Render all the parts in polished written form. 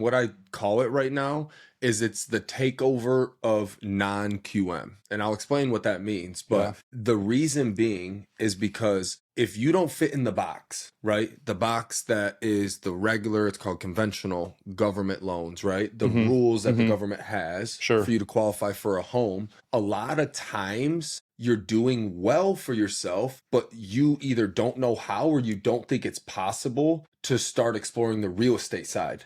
What I call it right now is it's the takeover of non-QM. And I'll explain what that means. But Yeah. the reason being is because if you don't fit in the box, right? The box that is the regular, it's called conventional government loans, right? The rules that the government has Sure. for you to qualify for a home. A lot of times you're doing well for yourself, but you either don't know how or you don't think it's possible to start exploring the real estate side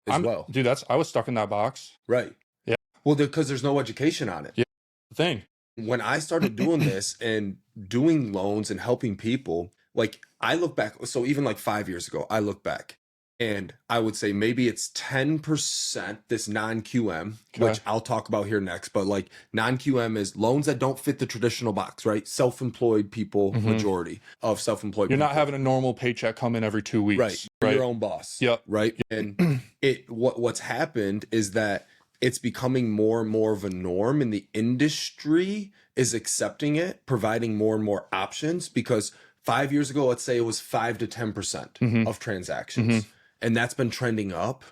as well. Dude, I was stuck in that box. Right. Yeah. Well, because there's no education on it. Yeah. The thing. When I started doing this and doing loans and helping people, like I look back, so even like 5 years ago, I look back and I would say maybe it's 10% this non-QM, which I'll talk about here next. But like non-QM is loans that don't fit the traditional box, right? Self-employed people, majority of self-employed You're people. not having a normal paycheck come in every 2 weeks. Right. You're your own boss. Yep. Right. And what's happened is that it's becoming more and more of a norm, and the industry is accepting it, providing more and more options, because 5 years ago, let's say it was 5 to 10% of transactions, and that's been trending up.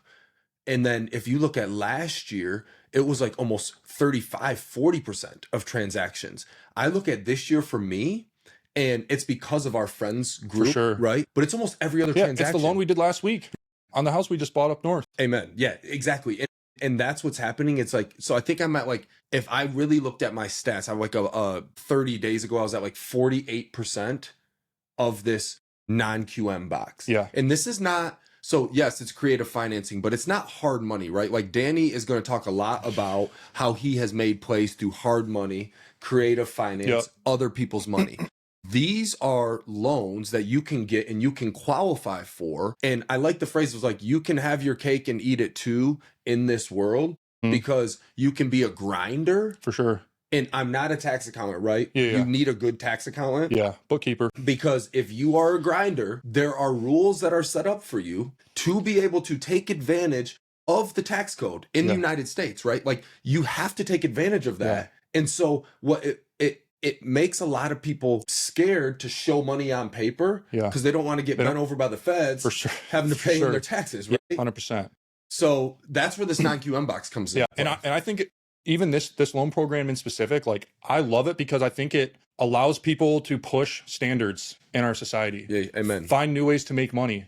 And then if you look at last year, it was like almost 35-40% of transactions. I look at this year for me, and it's because of our friends group, For sure. right? But it's almost every other transaction. It's the loan we did last week on the house we just bought up north. Amen. Yeah, exactly. And that's what's happening. It's like, so I think I'm at like, if I really looked at my stats, I'm like 30 days ago, I was at like 48% of this non-QM box. Yeah. And this is not, so yes, it's creative financing, but it's not hard money, right? Like Danny is going to talk a lot about how he has made plays through hard money, creative finance, other people's money. These are loans that you can get and you can qualify for. And I like the phrase, it was like, you can have your cake and eat it too in this world, because you can be a grinder. For sure. And I'm not a tax accountant, right? Yeah. You need a good tax accountant. Yeah. Bookkeeper. Because if you are a grinder, there are rules that are set up for you to be able to take advantage of the tax code in the United States, right? Like you have to take advantage of that. And so what it makes a lot of people scared to show money on paper, because they don't want to get bent over by the feds for sure, having to pay in their taxes, right? 100%. So that's where this non-QM box comes in. And I think even this loan program in specific, like I love it because I think it allows people to push standards in our society. Yeah, amen. Find new ways to make money.